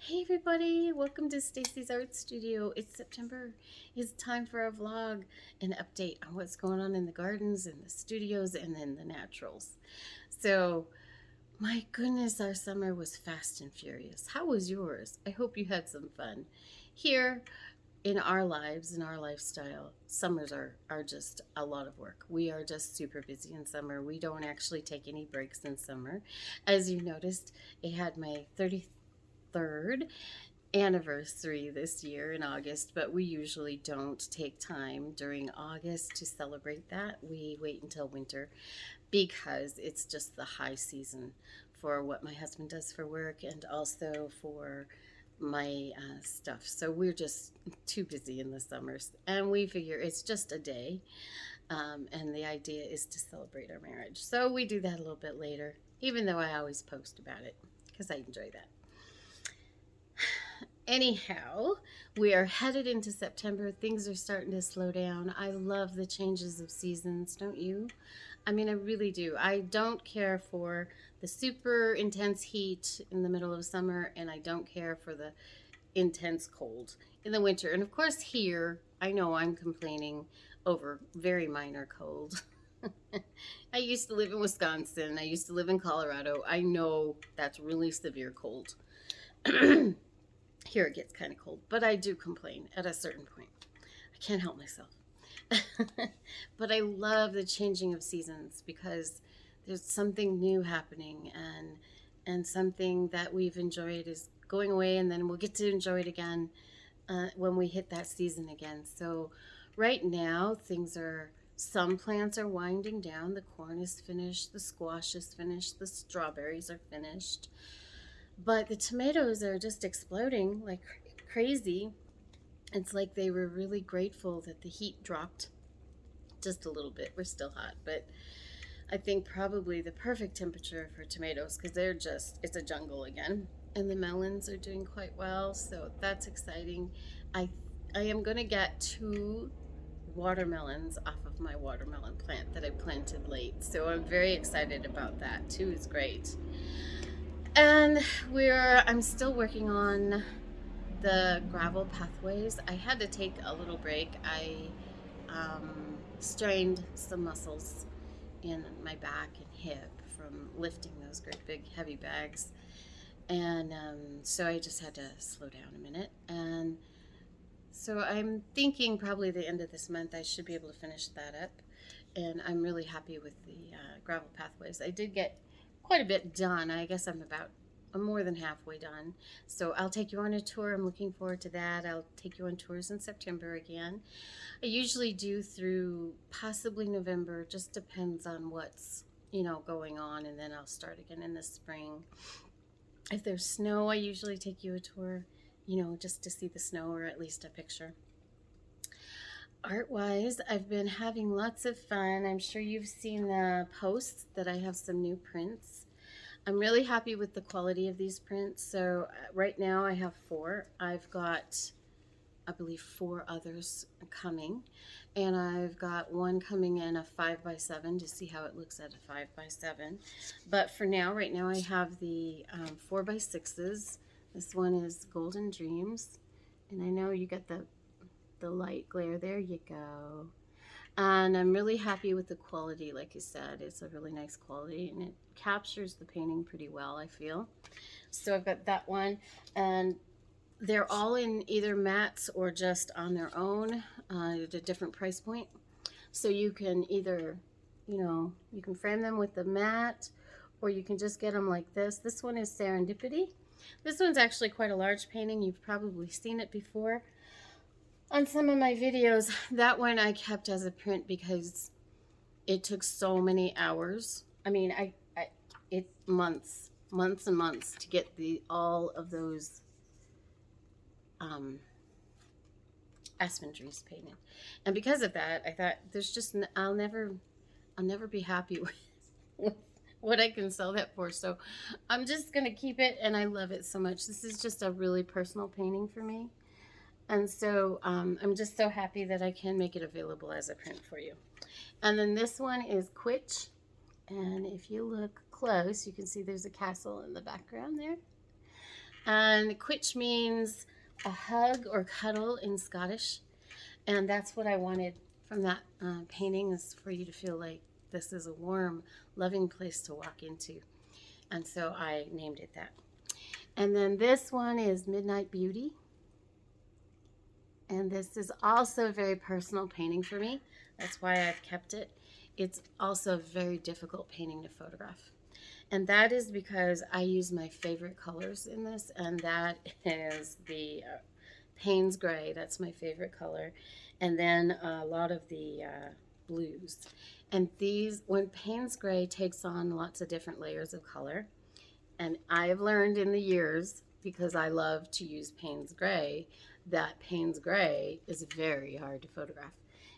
Hey everybody, welcome to Stacy's Art Studio. It's September. It's time for a vlog, an update on what's going on in the gardens and the studios and then the naturals. So, my goodness, our summer was fast and furious. How was yours? I hope you had some fun. Here in our lives, in our lifestyle, summers are just a lot of work. We are just super busy in summer. We don't actually take any breaks in summer. As you noticed, I had my 33rd anniversary this year in August, but we usually don't take time during August to celebrate that. We wait until winter because it's just the high season for what my husband does for work and also for my stuff. So we're just too busy in the summers, and we figure it's just a day. And the idea is to celebrate our marriage. So we do that a little bit later, even though I always post about it because I enjoy that. Anyhow, we are headed into September. Things are starting to slow down. I love the changes of seasons, don't you? I mean, I really do. I don't care for the super intense heat in the middle of summer, and I don't care for the intense cold in the winter. And of course, here, I know I'm complaining over very minor cold. I used to live in Wisconsin. I used to live in Colorado. I know that's really severe cold. Here it gets kind of cold, but I do complain at a certain point. I can't help myself. But I love the changing of seasons because there's something new happening, and something that we've enjoyed is going away, and then we'll get to enjoy it again when we hit that season again. So right now some plants are winding down. The corn is finished, the squash is finished, the strawberries are finished. But the tomatoes are just exploding like crazy. It's like they were really grateful that the heat dropped just a little bit. We're still hot, but I think probably the perfect temperature for tomatoes because it's a jungle again. And the melons are doing quite well, so that's exciting. I I am going to get two watermelons off of my watermelon plant that I planted late. So I'm very excited about that. Two is great. And I'm still working on the gravel pathways. I had to take a little break. I strained some muscles in my back and hip from lifting those great big heavy bags. And so I just had to slow down a minute. And so I'm thinking probably the end of this month I should be able to finish that up. And I'm really happy with the gravel pathways. I did get quite a bit done. I'm more than halfway done. So I'll take you on a tour. I'm looking forward to that. I'll take you on tours in September again. I usually do through possibly November. Just depends on what's going on, and then I'll start again in the spring. If there's snow, I usually take you a tour, just to see the snow or at least a picture. Art wise, I've been having lots of fun. I'm sure you've seen the posts that I have some new prints. I'm really happy with the quality of these prints. So right now I have four. I've got, I believe, four others coming. And I've got one coming in a 5x7 to see how it looks at a 5x7. But for now, right now, I have the 4x6s. This one is Golden Dreams. And I know you got the light glare. There you go. And I'm really happy with the quality. Like I said, it's a really nice quality, and it captures the painting pretty well, I feel. So I've got that one, and they're all in either mattes or just on their own at a different price point. So you can either, you can frame them with the matte, or you can just get them like this. This one is Serendipity. This one's actually quite a large painting. You've probably seen it before on some of my videos. That one I kept as a print because it took so many hours. I mean, it months and months to get all of those aspen trees painted. And because of that, I thought I'll never be happy with what I can sell that for. So I'm just gonna keep it, and I love it so much. This is just a really personal painting for me. And so I'm just so happy that I can make it available as a print for you. And then this one is Quitch. And if you look close, you can see there's a castle in the background there. And Quitch means a hug or cuddle in Scottish. And that's what I wanted from that painting, is for you to feel like this is a warm, loving place to walk into. And so I named it that. And then this one is Midnight Beauty. And this is also a very personal painting for me. That's why I've kept it. It's also a very difficult painting to photograph. And that is because I use my favorite colors in this, and that is the Payne's Gray. That's my favorite color. And then a lot of the blues. And these, when Payne's Gray takes on lots of different layers of color, and I have learned in the years, because I love to use Payne's Gray, that Payne's Gray is very hard to photograph.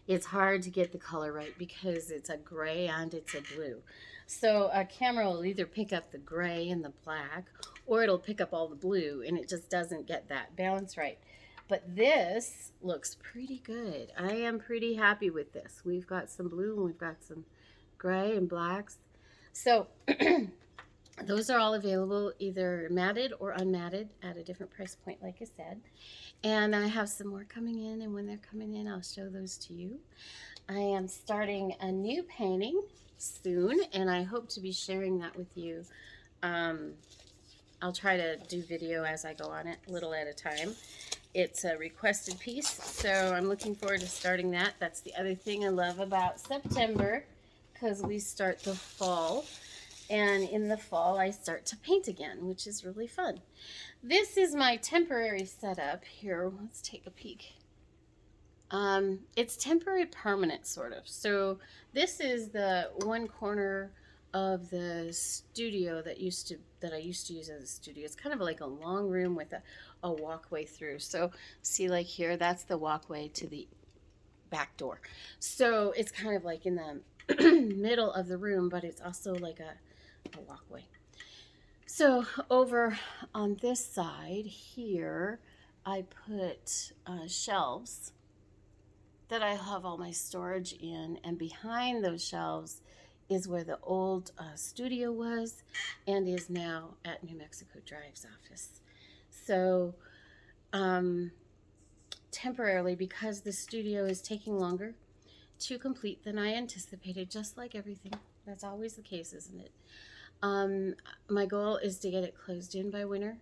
It's hard to get the color right because it's a gray and it's a blue. So a camera will either pick up the gray and the black, or it'll pick up all the blue, and it just doesn't get that balance right. But this looks pretty good. I am pretty happy with this. We've got some blue and we've got some gray and blacks. So those are all available either matted or unmatted at a different price point, like I said. And I have some more coming in, and when they're coming in, I'll show those to you. I am starting a new painting soon, and I hope to be sharing that with you. I'll try to do video as I go on it, a little at a time. It's a requested piece, so I'm looking forward to starting that. That's the other thing I love about September, because we start the fall. And in the fall, I start to paint again, which is really fun. This is my temporary setup here. Let's take a peek. It's temporary permanent, sort of. So this is the one corner of the studio that I used to use as a studio. It's kind of like a long room with a walkway through. So see, like here, that's the walkway to the back door. So it's kind of like in the middle of the room, but it's also like a walkway. So over on this side here, I put shelves that I have all my storage in, and behind those shelves is where the old studio was and is now at New Mexico Drive's office. So temporarily, because the studio is taking longer to complete than I anticipated, just like everything. That's always the case, isn't it? My goal is to get it closed in by winter,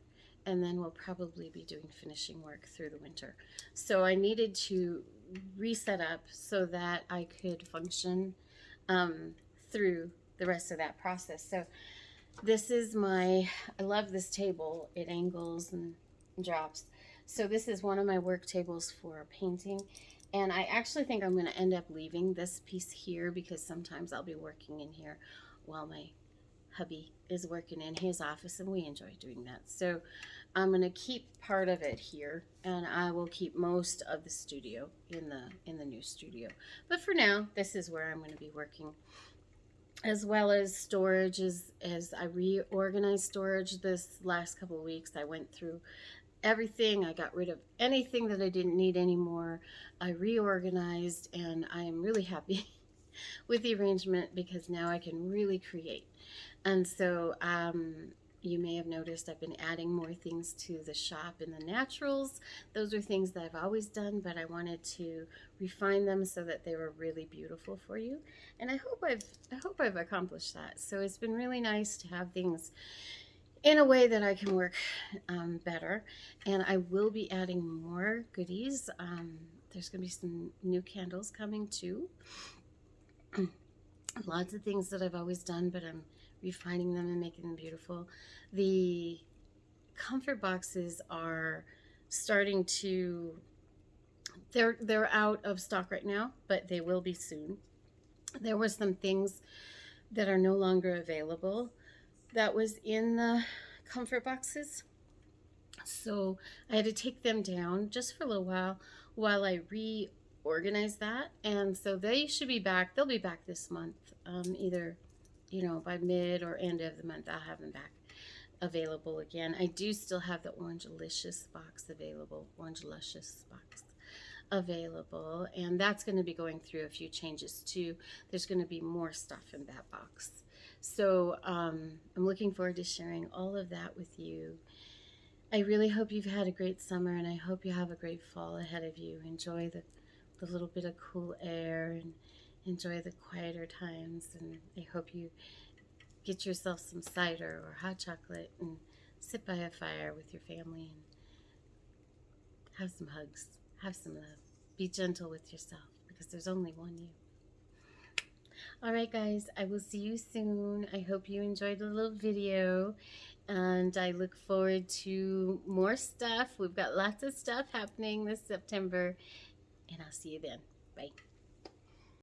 and then we'll probably be doing finishing work through the winter. So I needed to reset up so that I could function through the rest of that process. So this is I love this table. It angles and drops. So this is one of my work tables for painting. And I actually think I'm going to end up leaving this piece here, because sometimes I'll be working in here while my hubby is working in his office, and we enjoy doing that. So I'm going to keep part of it here, and I will keep most of the studio in the new studio. But for now, this is where I'm going to be working, as well as storage. As I reorganized storage this last couple of weeks, I went through everything. I got rid of anything that I didn't need anymore. I reorganized, and I am really happy with the arrangement, because now I can really create. And so you may have noticed I've been adding more things to the shop in the naturals. Those are things that I've always done, but I wanted to refine them so that they were really beautiful for you. And I hope I've accomplished that. So it's been really nice to have things in a way that I can work better. And I will be adding more goodies. There's going to be some new candles coming too. Lots of things that I've always done, but I'm refining them and making them beautiful. The comfort boxes are starting to, they're out of stock right now, but they will be soon. There were some things that are no longer available that was in the comfort boxes. So I had to take them down just for a little while I reorganize that. And so they should be back. They'll be back this month, either by mid or end of the month. I'll have them back available again. I do still have the Orange Luscious box available, and that's going to be going through a few changes too. There's going to be more stuff in that box. So I'm looking forward to sharing all of that with you. I really hope you've had a great summer, and I hope you have a great fall ahead of you. Enjoy the little bit of cool air and enjoy the quieter times. And I hope you get yourself some cider or hot chocolate and sit by a fire with your family and have some hugs, have some love. Be gentle with yourself because there's only one you. All right, guys, I will see you soon. I hope you enjoyed the little video, and I look forward to more stuff. We've got lots of stuff happening this September, and I'll see you then. Bye.